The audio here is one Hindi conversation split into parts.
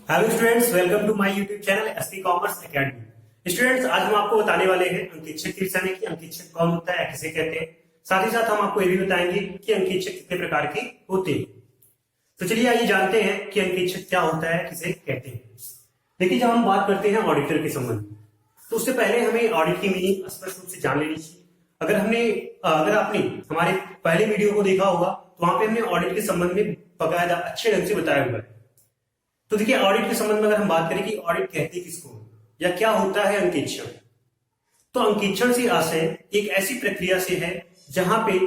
Hello students, welcome to my YouTube channel SP commerce academy. Students, आज हम आपको बताने वाले हैं अंकेक्षक के विषय में कि अंकेक्षक कौन होता है, किसे कहते हैं। साथ ही साथ हम आपको ये भी बताएंगे कि अंकेक्षक कितने प्रकार के होते हैं। तो चलिए आइए जानते हैं कि अंकेक्षक क्या होता है, किसे कहते हैं। देखिए, जब हम बात करते हैं ऑडिटर के संबंध में, तो उससे पहले हमें ऑडिट की मीनिंग स्पष्ट रूप से जान लेनी चाहिए। अगर आपने हमारे पहले वीडियो को देखा होगा तो वहां पे हमने ऑडिट के संबंध में बकायदा अच्छे ढंग से बताया हुआ है। तो देखिए, ऑडिट के संबंध में अगर हम बात करें कि ऑडिट कहते किसको या क्या होता है अंकेक्षण, तो अंकेक्षण से आशय एक ऐसी प्रक्रिया से है जहां पे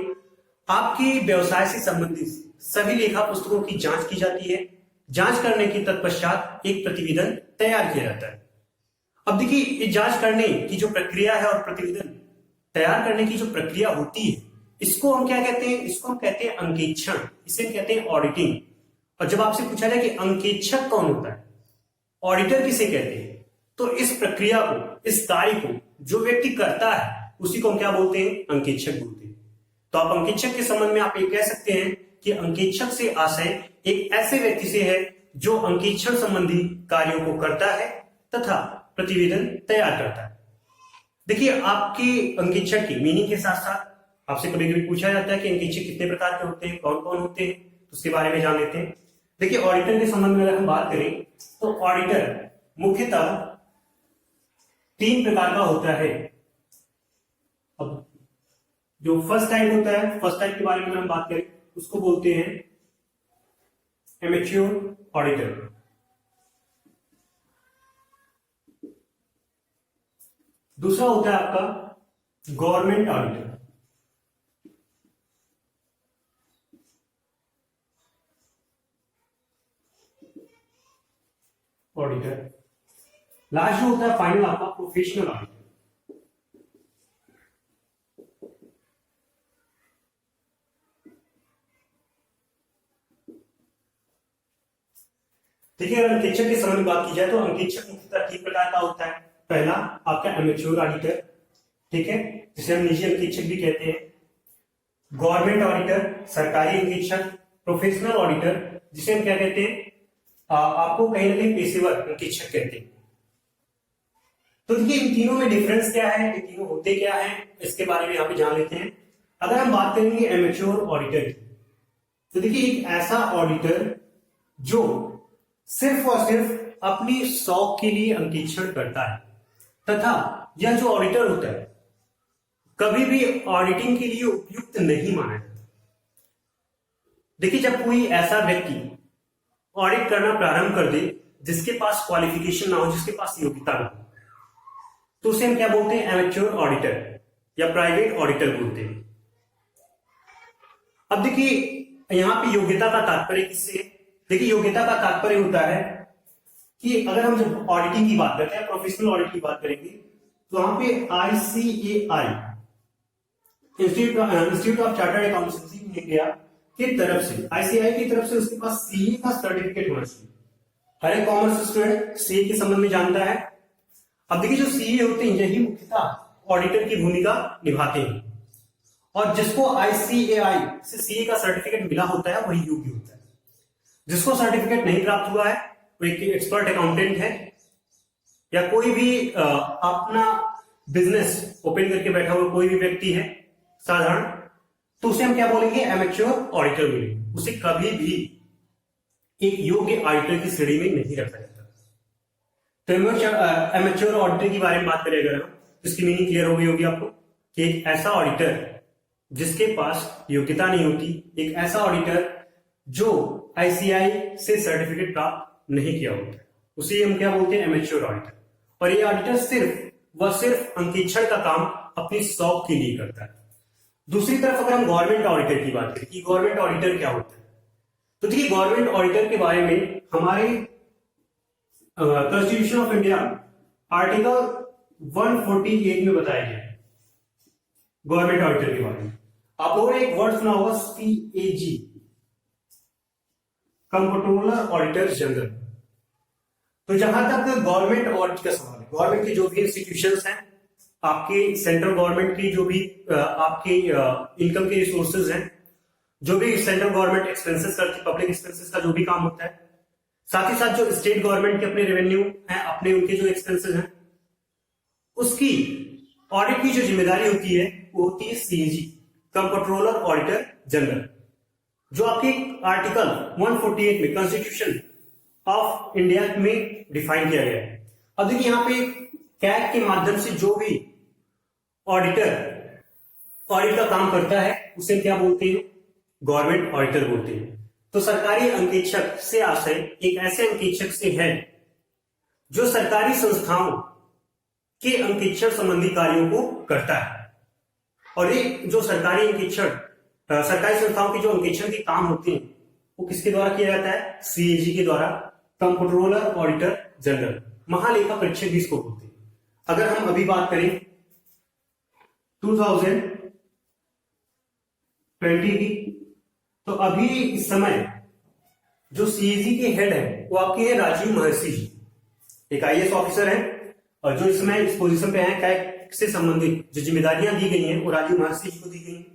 आपके व्यवसाय से संबंधित सभी लेखा पुस्तकों की जांच की जाती है। जांच करने के तत्पश्चात एक प्रतिवेदन तैयार किया जाता है। अब देखिए, ये जांच करने की जो प्रक्रिया है और प्रतिवेदन तैयार करने की जो प्रक्रिया होती है, इसको हम क्या कहते हैं? इसको हम कहते हैं अंकेक्षण। इसे कहते हैं ऑडिटिंग। और जब आपसे पूछा जाए कि अंकेक्षक कौन होता है, ऑडिटर किसे कहते हैं, तो इस प्रक्रिया को, इस कार्य को जो व्यक्ति करता है उसी को हम क्या बोलते हैं? अंकेक्षक बोलते हैं। तो आप अंकेक्षक के संबंध में आप ये कह सकते हैं कि अंकेक्षक से आशय एक ऐसे व्यक्ति से है जो अंकेक्षण संबंधी कार्यों को करता है तथा प्रतिवेदन तैयार करता है। देखिए, आपके अंकेक्षक की मीनिंग के साथ साथ आपसे कभी कभी पूछा जाता है कि अंकेक्षक कितने प्रकार के होते हैं, कौन कौन होते हैं, तो उसके बारे में जान लेते हैं। देखिए, ऑडिटर के संबंध में अगर हम बात करें तो ऑडिटर मुख्यतः 3 प्रकार का होता है। अब जो फर्स्ट टाइप होता है, फर्स्ट टाइप के बारे में अगर हम बात करें उसको बोलते हैं एमेच्योर ऑडिटर। दूसरा होता है आपका गवर्नमेंट ऑडिटर। लास्ट जो होता है फाइनल आपका प्रोफेशनल ऑडिटर। देखिए, अगर अंकेक्षक के संबंध में बात की जाए तो अंकेक्षक मुख्यतः 3 प्रकार का होता है। पहला आपका एमेच्योर ऑडिटर, ठीक है, जिसे हम निजी अंकेक्षक भी कहते हैं। गवर्नमेंट ऑडिटर, सरकारी अंकेक्षक। प्रोफेशनल ऑडिटर, जिसे हम क्या कहते हैं? आपको कहीं ना कहीं पेशेवर अंकेक्षक कहते हैं। तो देखिए, इन तीनों में डिफरेंस क्या है, ये तीनों होते क्या है, इसके बारे में यहाँ पे जान लेते हैं। अगर हम बात करेंगे एमेच्योर ऑडिटर की, तो देखिए, एक ऐसा ऑडिटर जो सिर्फ और सिर्फ अपनी शौक के लिए अंकेक्षण करता है तथा यह जो ऑडिटर होता है कभी भी ऑडिटिंग के लिए उपयुक्त नहीं माना जाता। देखिए, जब कोई ऐसा व्यक्ति ऑडिट करना प्रारंभ कर दे जिसके पास क्वालिफिकेशन ना हो, जिसके पास योग्यता ना हो, तो उसे हम क्या बोलते हैं? एमेच्योर ऑडिटर या प्राइवेट ऑडिटर बोलते हैं। अब देखिए, यहां पे योग्यता का तात्पर्य किससे? देखिए, योग्यता का तात्पर्य होता है कि अगर हम जब ऑडिटिंग की बात करते हैं, प्रोफेशनल ऑडिट की बात करेंगे, तो वहां पे ICAI, institute of chartered accountancy in India की तरफ से, ICAI की तरफ से उसके पास CA का सर्टिफिकेट होना चाहिए। हर एक कॉमर्स स्टूडेंट CA के संबंध में जानता है। अब देखिए, जो CA होते हैं यही मुख्यतः ऑडिटर की भूमिका निभाते हैं, और जिसको ICAI से CA का सर्टिफिकेट मिला होता है वही योग्य होता है। जिसको सर्टिफिकेट नहीं प्राप्त हुआ है वो एक एक्सपर्ट अकाउंटेंट है, या कोई भी अपना बिजनेस ओपन करके बैठा हुआ कोई भी व्यक्ति है साधारण, तो उसे हम क्या बोलेंगे? एमेच्योर ऑडिटर बोलेंगे। उसे कभी भी एक योग्य ऑडिटर की श्रेणी में नहीं रखा जाता। तो एमेच्योर ऑडिटर के बारे में बात करें अगर हम, तो इसकी मीनिंग क्लियर हो गई होगी आपको कि एक ऐसा ऑडिटर जिसके पास योग्यता नहीं होती, एक ऐसा ऑडिटर जो ICAI से सर्टिफिकेट प्राप्त नहीं किया होता, उसे हम क्या बोलते हैं? Amateur auditor. और ये ऑडिटर सिर्फ अंकेक्षण का काम अपनी शौक के लिए करता है। दूसरी तरफ अगर हम गवर्नमेंट ऑडिटर की बात करें कि गवर्नमेंट ऑडिटर क्या होता है, तो देखिए, गवर्नमेंट ऑडिटर के बारे में हमारे कॉन्स्टिट्यूशन ऑफ इंडिया आर्टिकल 148 में बताया गया है गवर्नमेंट ऑडिटर के बारे में। आप लोगों ने एक वर्ड सुना होगा CAG, कंट्रोलर ऑडिटर जनरल। तो जहां तक गवर्नमेंट ऑडिट का सवाल है, गवर्नमेंट की जो भी इंस्टीट्यूशंस हैं, आपके सेंट्रल गवर्नमेंट की जो भी आपके इनकम के रिसोर्सेज हैं, जो भी सेंट्रल गवर्नमेंट एक्सपेंसेस करती है, पब्लिक एक्सपेंसेस का जो भी काम होता है, साथ ही साथ जो स्टेट गवर्नमेंट के अपने रेवेन्यू हैं, अपने उनके जो एक्सपेंसेस हैं, उसकी ऑडिट की जो जिम्मेदारी होती है वो होती है सीएजी, कंट्रोलर ऑडिटर जनरल, जो आपके आर्टिकल 148 में कॉन्स्टिट्यूशन ऑफ इंडिया में डिफाइन किया गया है। अब देखिए यहाँ पे कैग के माध्यम से जो भी ऑडिटर ऑडिट का काम करता है उसे क्या बोलते हैं? गवर्नमेंट ऑडिटर बोलते हैं। तो सरकारी अंकेक्षक से आशय एक ऐसे अंकेक्षक से है जो सरकारी संस्थाओं के अंकेक्षण संबंधी कार्यों को करता है। और ये जो सरकारी अंकेक्षण सरकारी संस्थाओं के जो अंकेक्षण के काम होते हैं वो किसके द्वारा किया जाता है? सीएजी के द्वारा, कंट्रोलर ऑडिटर जनरल, महालेखा परीक्षक भी इसको बोलते हैं। अगर हम अभी बात करें 2020 की, तो अभी इस समय जो सीएजी के हेड है वो आपके हैं राजीव महर्षि जी, एक आईएएस ऑफिसर है, और जो इस समय इस पोजीशन पे हैं, कैग से संबंधित जो जिम्मेदारियां दी गई हैं वो राजीव महर्षि जी को दी गई।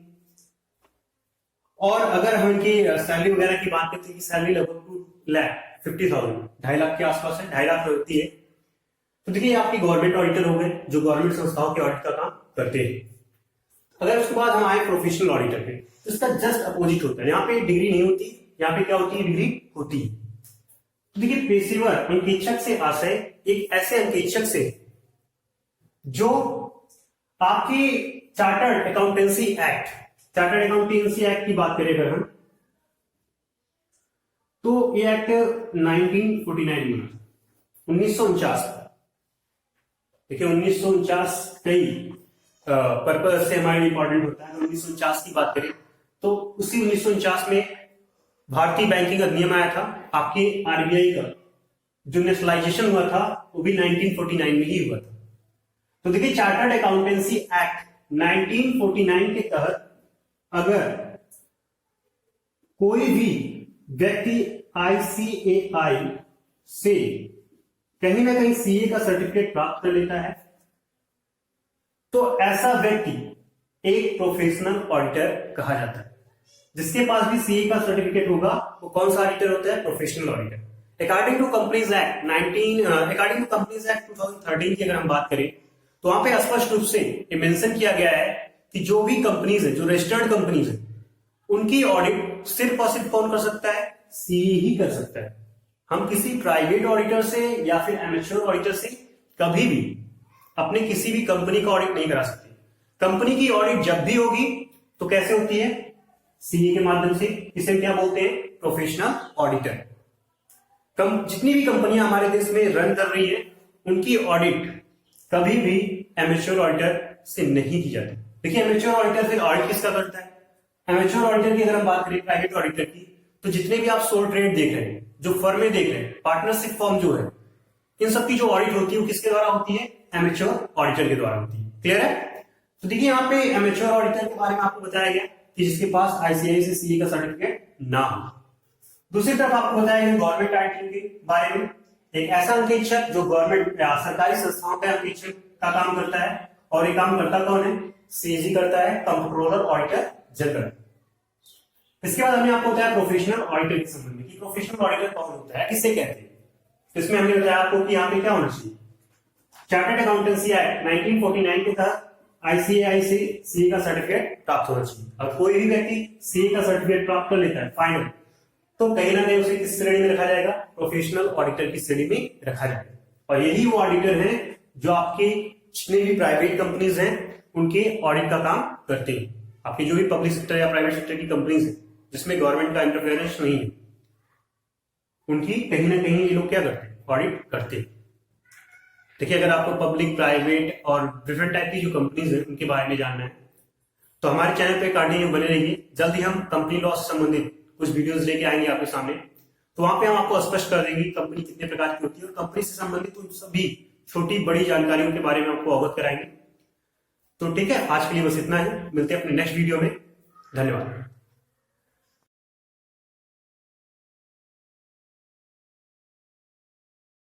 और अगर हम इनकी सैलरी वगैरह की बात करते हैं कि सैलरी लगभग 2,50,000 2.5 लाख के आसपास है, 2.5 लाख होती है। तो देखिए आपकी गवर्नमेंट ऑडिटर हो गए जो गवर्नमेंट संस्थाओं के ऑडिट का काम करते हैं। अगर उसके बाद हम आए प्रोफेशनल ऑडिटर पे, तो इसका जस्ट अपोजिट होता है। यहाँ पे डिग्री नहीं होती, यहाँ पे क्या होती है? डिग्री होती है। तो देखिए पेशेवर अंकेक्षक से आशय एक ऐसे अंकेक्षक से जो आपकी चार्टर्ड अकाउंटेंसी एक्ट की बात करें अगर हम, तो ये एक्ट 1949 में 1949, देखिए 1949 कई पर्पज से हमारे इंपॉर्टेंट होता है। 1949 की बात करें तो उसी 1949 में भारतीय बैंकिंग अधिनियम आया था, आपके आरबीआई का जो नेशनलाइजेशन हुआ था वो भी 1949 में ही हुआ था। तो देखिए चार्टर्ड अकाउंटेंसी एक्ट 1949 के तहत अगर कोई भी व्यक्ति आईसीएआई से कहीं ना कहीं सीए का सर्टिफिकेट प्राप्त कर लेता है तो ऐसा व्यक्ति एक प्रोफेशनल ऑडिटर कहा जाता है। जिसके पास भी सीए का सर्टिफिकेट होगा वो कौन सा ऑडिटर होता है? Professional auditor. According to companies act 2013 की अगर हम बात करें तो वहां पे स्पष्ट रूप से ये मेंशन किया गया है कि जो भी कंपनीज है, जो रजिस्टर्ड कंपनीज है, उनकी ऑडिट सिर्फ और सिर्फ कौन कर सकता है? सीए ही कर सकता है। हम किसी प्राइवेट ऑडिटर से या फिर एमेच्योर ऑडिटर से कभी भी अपने किसी भी कंपनी का ऑडिट नहीं करा सकते। कंपनी की ऑडिट जब भी होगी तो कैसे होती है? सीए के माध्यम से। इसे क्या बोलते हैं? Professional auditor. जितनी भी कंपनियां हमारे देश में रन कर रही है उनकी ऑडिट कभी भी एमेच्योर ऑडिटर से नहीं की जाती। देखिए एमेच्योर ऑडिटर फिर ऑडिट किसका करता है? एमेच्योर ऑडिटर की अगर हम बात करें प्राइवेट ऑडिटर की, तो जितने भी आप सोल ट्रेड देख रहे हैं, जो फर्में देख रहे हैं, पार्टनरशिप फर्म जो है, इन सबकी जो ऑडिट होती है वो किसके द्वारा होती है? एमेच्योर ऑडिटर के द्वारा होती है। क्लियर है? तो देखिए यहाँ पे एमेच्योर ऑडिटर के बारे में आपको बताया गया कि जिसके पास आईसीआई से सीए का सर्टिफिकेट ना हो। दूसरी तरफ आपको बताया गया गवर्नमेंट ऑडिटिंग के बारे में, एक ऐसा अंकेक्षक जो गवर्नमेंट या सरकारी संस्थाओं का अंकेक्षक का काम करता है, और ये काम करता कौन है? सीएजी करता है, कंट्रोलर ऑडिटर जनरल। इसके बाद हमने आपको बताया प्रोफेशनल ऑडिटर के संबंध में कि प्रोफेशनल ऑडिटर कौन होता है, किसे कहते हैं। इसमें हमने बताया आपको कि यहाँ पे क्या होना चाहिए? चार्टर्ड अकाउंटेंसी एक्ट 1949 के तहत आईसीएआई से सीए का सर्टिफिकेट प्राप्त होना चाहिए। अब कोई भी व्यक्ति सीए का सर्टिफिकेट प्राप्त कर लेता है फाइनल, तो कहीं ना कहीं उसे किस श्रेणी में रखा जाएगा? प्रोफेशनल ऑडिटर की श्रेणी में रखा जाएगा। और यही वो ऑडिटर हैं जो आपके जितने भी प्राइवेट कंपनीज हैं उनके ऑडिट का काम करते हैं। आपकी जो भी पब्लिक सेक्टर या प्राइवेट सेक्टर की कंपनीज है जिसमें गवर्नमेंट का इंटरफेरेंस नहीं है, उनकी कहीं ना कहीं ये लोग क्या करते हैं? ऑडिट करते हैं। देखिए अगर आपको पब्लिक, प्राइवेट और डिफरेंट टाइप की जो कंपनीज है उनके बारे में जानना है तो हमारे चैनल पे कंटिन्यू बने रहिए। जल्दी हम कंपनी लॉ से संबंधित कुछ वीडियोस लेके आएंगे आपके सामने, तो वहां पे हम आपको स्पष्ट कर देंगे कंपनी कितने प्रकार की होती है और कंपनी से संबंधित उन सभी छोटी बड़ी जानकारियों के बारे में आपको अवगत कराएंगे। तो ठीक है, आज के लिए बस इतना ही। मिलते हैं अपने नेक्स्ट वीडियो में। धन्यवाद।